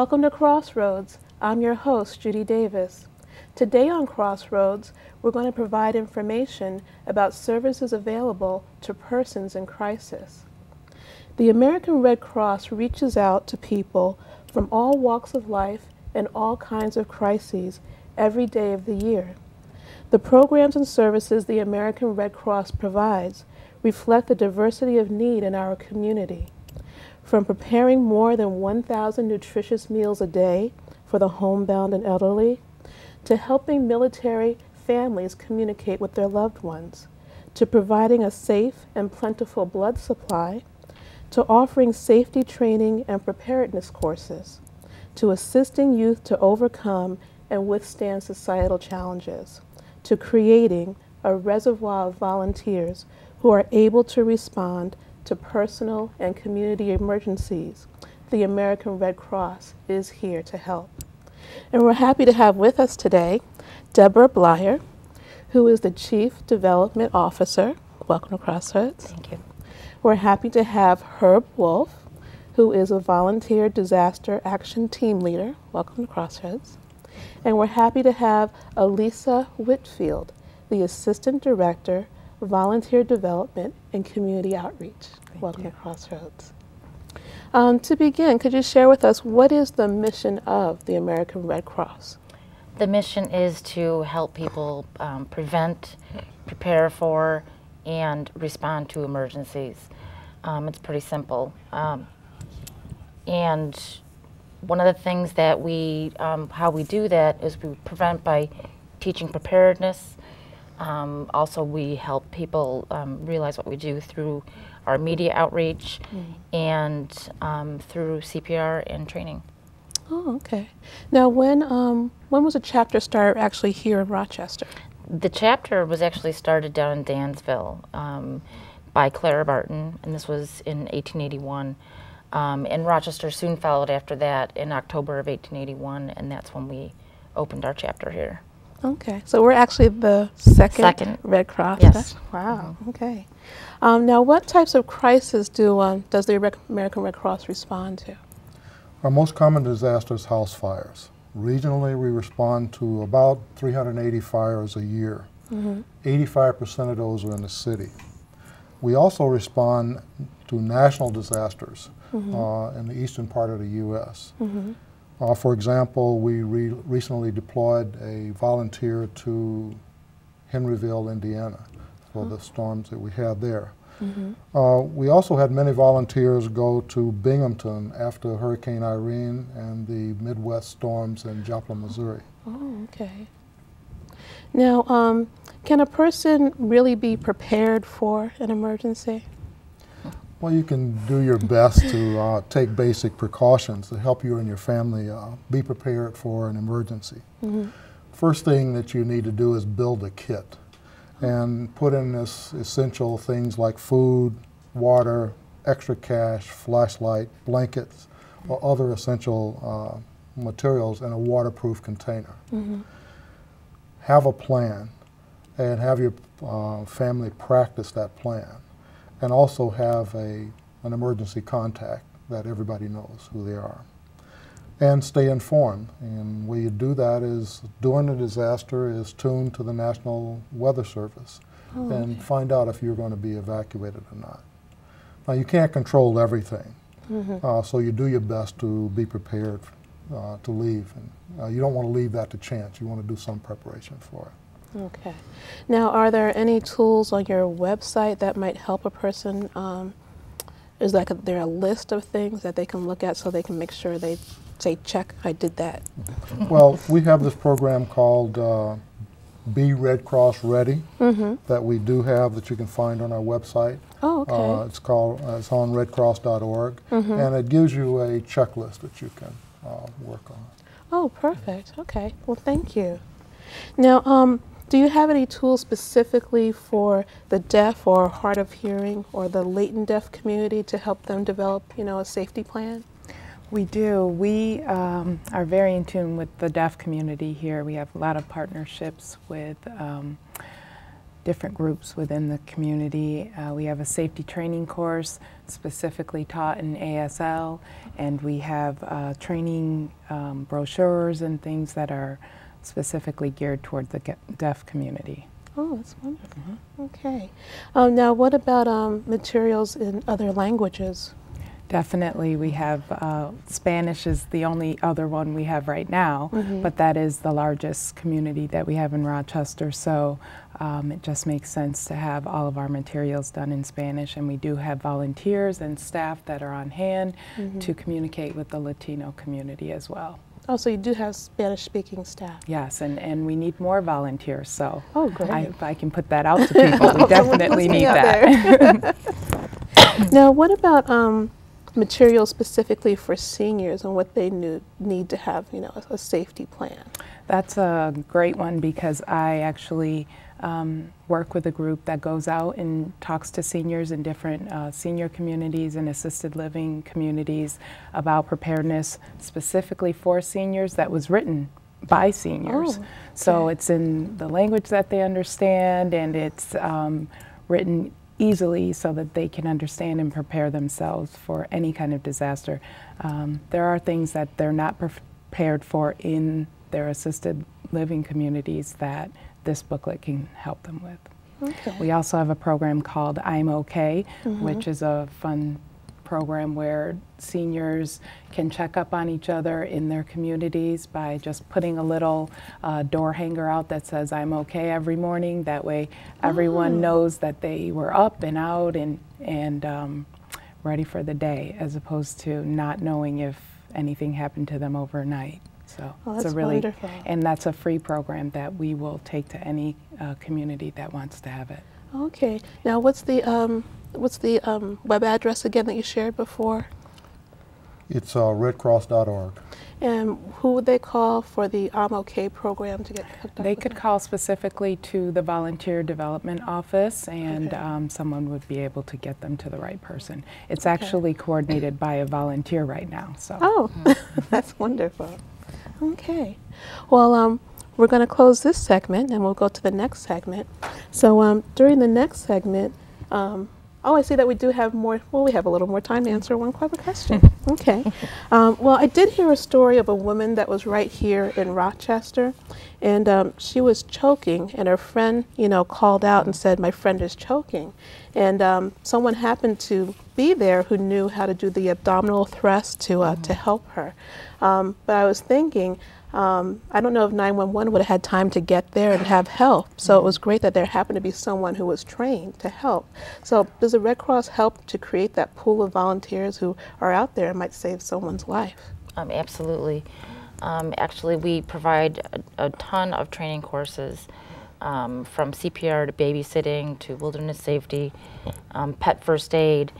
Welcome to Crossroads. I'm your host, Judy Davis. Today on Crossroads, we're going to provide information about services available to persons in crisis. The American Red Cross reaches out to people from all walks of life and all kinds of crises every day of the year. The programs and services the American Red Cross provides reflect the diversity of need in our community. From preparing more than 1,000 nutritious meals a day for the homebound and elderly, to helping military families communicate with their loved ones, to providing a safe and plentiful blood supply, to offering safety training and preparedness courses, to assisting youth to overcome and withstand societal challenges, to creating a reservoir of volunteers who are able to respond to personal and community emergencies. The American Red Cross is here to help. And we're happy to have with us today Deborah Bleier, who is the Chief Development Officer. Welcome to Crossroads. Thank you. We're happy to have Herb Wolfe, who is a Volunteer Disaster Action Team Leader. Welcome to Crossroads. And we're happy to have Alyssa Whitfield, the Assistant Director, Volunteer Development and Community Outreach. Welcome to Crossroads. To begin, could you share with us what is the mission of the American Red Cross? The mission is to help people prevent, prepare for, and respond to emergencies. It's pretty simple. And one of the things that how we do that is we prevent by teaching preparedness. Also, we help people realize what we do through our media outreach and through CPR and training. Oh, okay. Now, when was the chapter started actually here in Rochester? The chapter was actually started down in Dansville by Clara Barton, and this was in 1881. And Rochester soon followed after that in October of 1881, and that's when we opened our chapter here. Okay, so we're actually the second Red Cross? Yes. Wow, okay. Now, what types of crises does the American Red Cross respond to? Our most common disaster is house fires. Regionally, we respond to about 380 fires a year. 85% of those are in the city. We also respond to national disasters in the eastern part of the U.S. For example, we recently deployed a volunteer to Henryville, Indiana, for the storms that we had there. We also had many volunteers go to Binghamton after Hurricane Irene and the Midwest storms in Joplin, Missouri. Oh, okay. Now, can a person really be prepared for an emergency? Well, you can do your best to take basic precautions to help you and your family be prepared for an emergency. First thing that you need to do is build a kit and put in this essential things like food, water, extra cash, flashlight, blankets, or other essential materials in a waterproof container. Have a plan and have your family practice that plan. And also have an emergency contact that everybody knows who they are. And stay informed. And the way you do that is, during the disaster, is tuned to the National Weather Service and find out if you're going to be evacuated or not. Now, you can't control everything, so you do your best to be prepared to leave. And you don't want to leave that to chance. You want to do some preparation for it. Okay. Now, are there any tools on your website that might help a person? Is there a list of things that they can look at so they can make sure they say, check, I did that? Well, we have this program called Be Red Cross Ready that we do have that you can find on our website. Oh, okay. It's on redcross.org, and it gives you a checklist that you can work on. Oh, perfect. Okay. Well, thank you. Now, do you have any tools specifically for the deaf or hard of hearing or the latent deaf community to help them develop, a safety plan? We do. We are very in tune with the deaf community here. We have a lot of partnerships with different groups within the community. We have a safety training course specifically taught in ASL, and we have training brochures and things that are specifically geared toward the deaf community. Oh, that's wonderful. Okay. Now, what about materials in other languages? Definitely, we have Spanish is the only other one we have right now, but that is the largest community that we have in Rochester, so it just makes sense to have all of our materials done in Spanish, and we do have volunteers and staff that are on hand to communicate with the Latino community as well. Oh, so you do have Spanish-speaking staff? Yes, and we need more volunteers, so oh, great. if I can put that out to people, we definitely need that. Now, what about materials specifically for seniors and what they need to have, you know, a safety plan? That's a great one because I actually work with a group that goes out and talks to seniors in different senior communities and assisted living communities about preparedness specifically for seniors that was written by seniors. Oh, okay. So it's in the language that they understand, and it's written easily so that they can understand and prepare themselves for any kind of disaster. There are things that they're not prepared for in their assisted living communities that this booklet can help them with. Okay. We also have a program called I'm Okay, which is a fun program where seniors can check up on each other in their communities by just putting a little door hanger out that says I'm okay every morning. That way everyone knows that they were up and out and ready for the day, as opposed to not knowing if anything happened to them overnight. So that's it's a really wonderful. And that's a free program that we will take to any community that wants to have it. Okay. Now, what's the web address again that you shared before? It's redcross.org. And who would they call for the I'm OK program to get hooked up They with could that? call specifically to the Volunteer Development Office, and Okay. someone would be able to get them to the right person. It's actually coordinated by a volunteer right now. So. Oh, that's wonderful. Okay. Well, we're going to close this segment, and we'll go to the next segment. So during the next segment, oh, I see that we do have more, well, we have a little more time to answer one quick question. Okay. Well, I did hear a story of a woman that was right here in Rochester, and she was choking, and her friend, you know, called out and said, my friend is choking. And someone happened to be there who knew how to do the abdominal thrust to help her. But I was thinking, I don't know if 911 would have had time to get there and have help. So it was great that there happened to be someone who was trained to help. So does the Red Cross help to create that pool of volunteers who are out there and might save someone's life? Absolutely. Actually, we provide a ton of training courses, from CPR to babysitting to wilderness safety, pet first aid,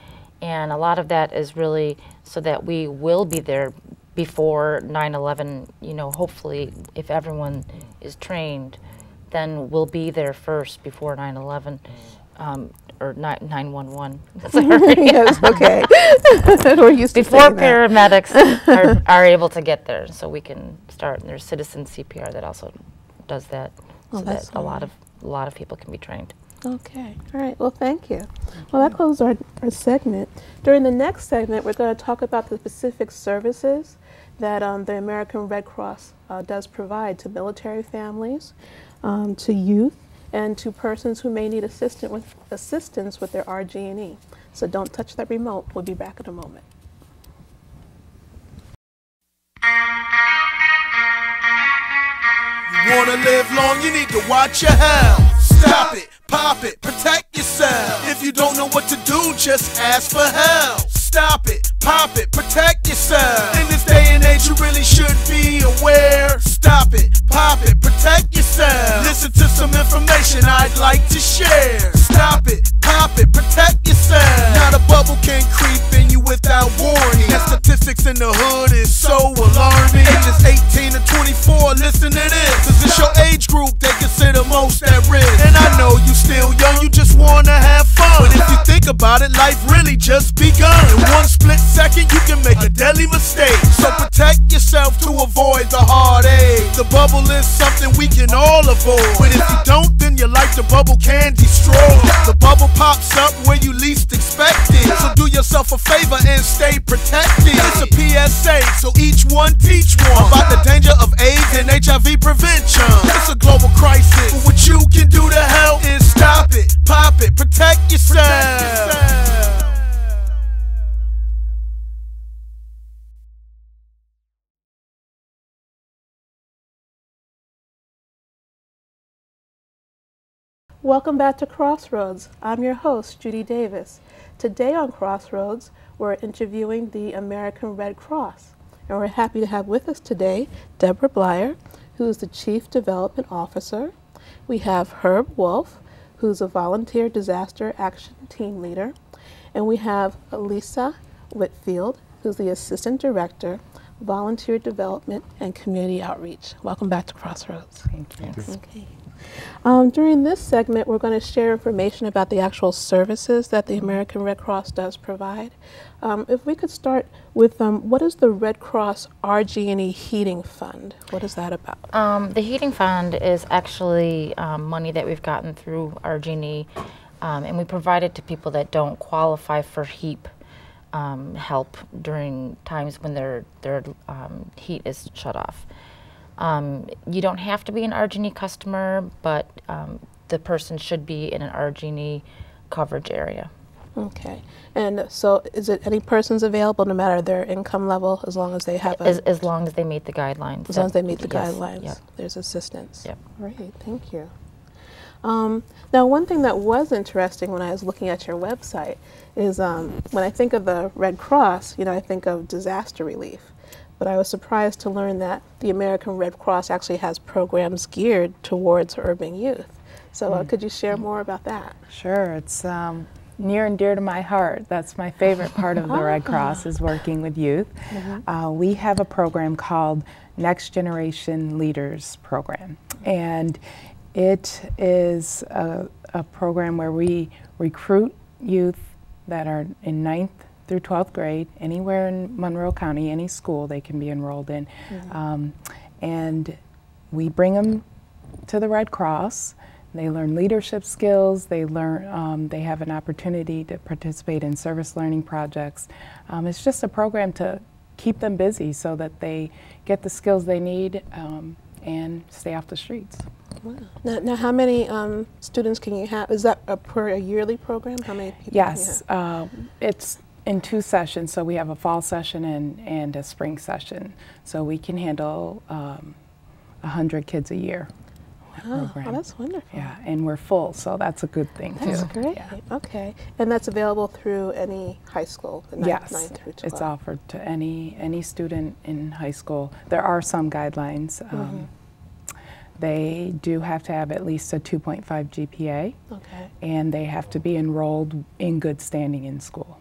and a lot of that is really so that we will be there before 9/11. You know, hopefully, if everyone is trained, then we'll be there first before 9/11, or 911. Sorry. Yes, okay. We're used to Before saying that. paramedics are able to get there, so we can start. And there's citizen CPR that also does that, Oh, so that's that a lot of people can be trained. Okay. All right. Well, thank you. Well, that closes our segment. During the next segment, we're going to talk about the specific services that the American Red Cross does provide to military families, to youth, and to persons who may need assistance with their RG&E. So don't touch that remote. We'll be back in a moment. You wanna live long, you need to watch your health. Stop it, pop it, protect yourself. If you don't know what to do, just ask for help. Stop it, pop it, protect yourself. In this day and age, you really should be aware. Stop it, pop it, protect yourself. Listen to some information I'd like to share. Stop it, pop it, protect yourself. Not a bubble can creep in you without warning. The statistics in the hood is so alarming. Ages 18 to 24, listen to this. Cause it's your age group they consider most at risk. And I know you still young, you just wanna have fun. But if you think about it, life really just begun. In one split second, second you can make a deadly mistake. So protect yourself to avoid the heartache. The bubble is something we can all avoid, but if you don't, then your life the bubble can destroy. The bubble pops up where you least expect it, so do yourself a favor and stay protected. It's a PSA, so each one teach one about the danger of AIDS and HIV prevention. It's a global crisis, but what you can do to help is stop it, pop it, protect yourself. Welcome back to Crossroads. I'm your host, Judy Davis. Today on Crossroads, we're interviewing the American Red Cross. And we're happy to have with us today Deborah Bleier, who is the Chief Development Officer. We have Herb Wolfe, who's a Volunteer Disaster Action Team Leader. And we have Alyssa Whitfield, who's the Assistant Director, Volunteer Development and Community Outreach. Welcome back to Crossroads. Thank you. Okay. During this segment, we're going to share information about the actual services that the American Red Cross does provide. If we could start with what is the Red Cross RG&E Heating Fund? What is that about? The heating fund is actually money that we've gotten through RG&E, and we provide it to people that don't qualify for HEAP help during times when their heat is shut off. You don't have to be an RG&E customer, but the person should be in an RG&E coverage area. Okay. And so is it any person's available no matter their income level, as long as they have as long as they meet the guidelines. As long as they meet the yes, guidelines, yep. There's assistance. Yep. Great, thank you. Now, one thing that was interesting when I was looking at your website is when I think of the Red Cross, I think of disaster relief. But I was surprised to learn that the American Red Cross actually has programs geared towards urban youth. So could you share more about that? Sure. It's near and dear to my heart. That's my favorite part of the Red Cross, is working with youth. We have a program called Next Generation Leaders Program. And it is a program where we recruit youth that are in 9th through 12th grade, anywhere in Monroe County, any school they can be enrolled in. And we bring them to the Red Cross. They learn leadership skills. They learn. They have an opportunity to participate in service learning projects. It's just a program to keep them busy so that they get the skills they need and stay off the streets. Wow. Now how many students can you have? Is that a yearly program? How many people? Yes, it's in 2 sessions. So we have a fall session and a spring session. So we can handle 100 kids a year. Wow, that's wonderful. Yeah, and we're full, so that's a good thing too. That's great. Yeah. Okay, and that's available through any high school, the 9th through 12th. It's offered to any student in high school. There are some guidelines. They do have to have at least a 2.5 GPA, and they have to be enrolled in good standing in school.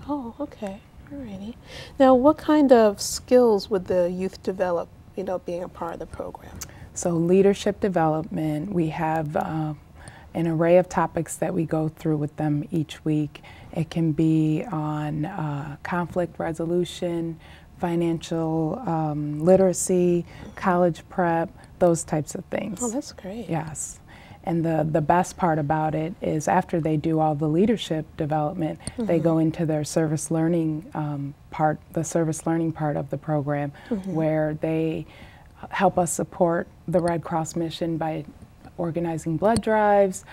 Oh, okay. Alrighty. Now, what kind of skills would the youth develop, being a part of the program? So leadership development, we have an array of topics that we go through with them each week. It can be on conflict resolution, financial literacy, college prep, those types of things. Oh, that's great. Yes. And the best part about it is after they do all the leadership development, they go into their service learning part, the service learning part of the program, where they help us support the Red Cross mission by organizing blood drives,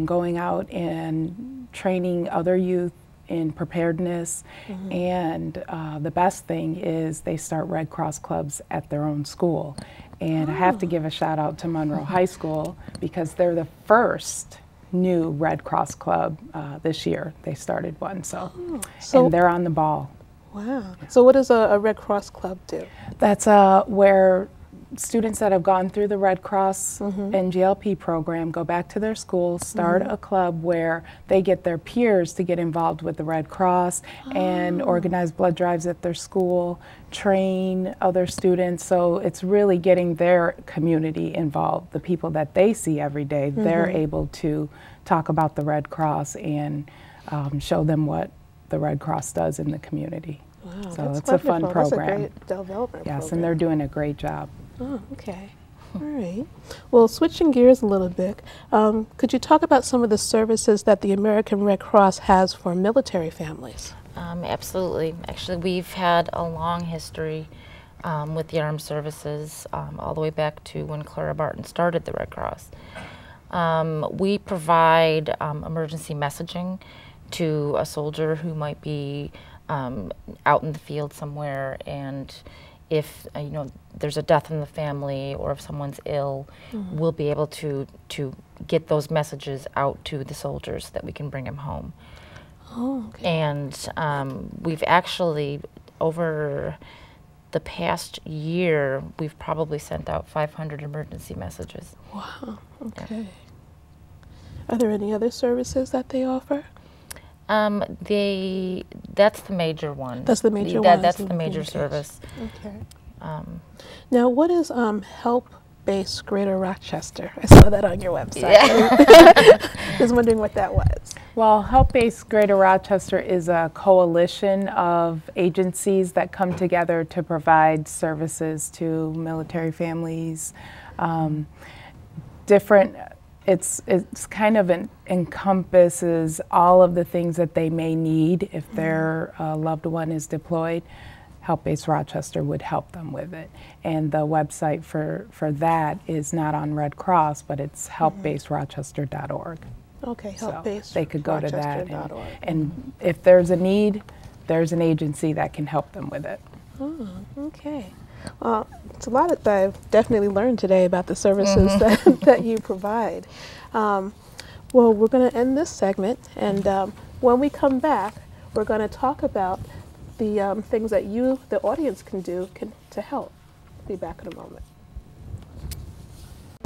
going out and training other youth in preparedness, and the best thing is they start Red Cross clubs at their own school. And I have to give a shout out to Monroe High School because they're the first new Red Cross club this year. They started one, and they're on the ball. Wow. So what does a Red Cross club do? That's where students that have gone through the Red Cross and GLP program go back to their school, start a club where they get their peers to get involved with the Red Cross and organize blood drives at their school, train other students. So it's really getting their community involved, the people that they see every day. They're able to talk about the Red Cross and show them what the Red Cross does in the community. Wow, So that's it's a fun wonderful. program. That's a great development Yes, program. and they're doing a great job. Oh, okay. All right. Well, switching gears a little bit, could you talk about some of the services that the American Red Cross has for military families? Absolutely. Actually, we've had a long history with the armed services, all the way back to when Clara Barton started the Red Cross. We provide emergency messaging to a soldier who might be out in the field somewhere, and if there's a death in the family or if someone's ill, we'll be able to get those messages out to the soldiers so that we can bring them home. Oh, okay. And we've actually, over the past year, we've probably sent out 500 emergency messages. Wow. Okay. Are there any other services that they offer? That's the major one. That's the major one. That's the major service. Okay. Now, what is Help Base Greater Rochester? I saw that on your website. I was wondering what that was. Well, Help Base Greater Rochester is a coalition of agencies that come together to provide services to military families. It's kind of encompasses all of the things that they may need if their loved one is deployed. Help Base Rochester would help them with it. And the website for that is not on Red Cross, but it's helpbaserochester.org. Okay, So helpbase. they could go to that. Rochester.org. And if there's a need, there's an agency that can help them with it. Oh, okay. Well, it's a lot that I've definitely learned today about the services that you provide. Well, we're going to end this segment, and when we come back, we're going to talk about the things that you, the audience, can do to help. Be back in a moment.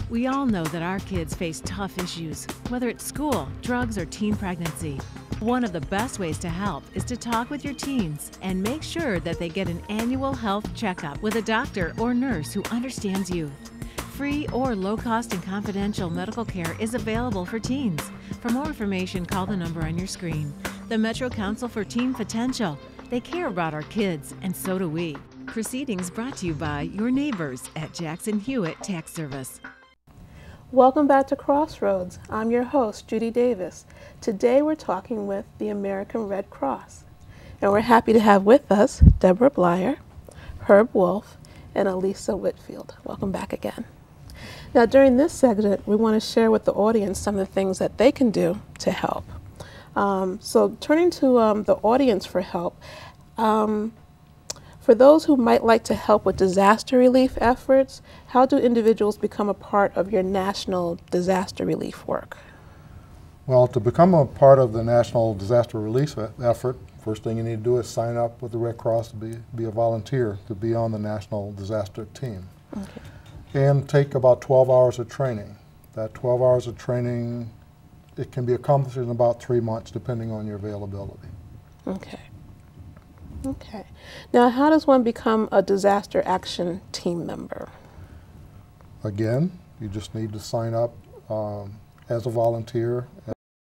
We all know that our kids face tough issues, whether it's school, drugs, or teen pregnancy. One of the best ways to help is to talk with your teens and make sure that they get an annual health checkup with a doctor or nurse who understands youth. Free or low-cost and confidential medical care is available for teens. For more information, call the number on your screen. The Metro Council for Teen Potential. They care about our kids, and so do we. Proceedings brought to you by your neighbors at Jackson Hewitt Tax Service. Welcome back to Crossroads. I'm your host, Judy Davis. Today we're talking with the American Red Cross. And we're happy to have with us Deborah Bleier, Herb Wolfe, and Alyssa Whitfield. Welcome back again. Now during this segment, we want to share with the audience some of the things that they can do to help. So turning to the audience for help, for those who might like to help with disaster relief efforts, how do individuals become a part of your national disaster relief work? Well, to become a part of the National Disaster Relief effort, first thing you need to do is sign up with the Red Cross to be a volunteer to be on the National Disaster Team. Okay. And take about 12 hours of training. That 12 hours of training, it can be accomplished in about 3 months depending on your availability. Okay. Okay. Now, how does one become a disaster action team member? Again, you just need to sign up as a volunteer.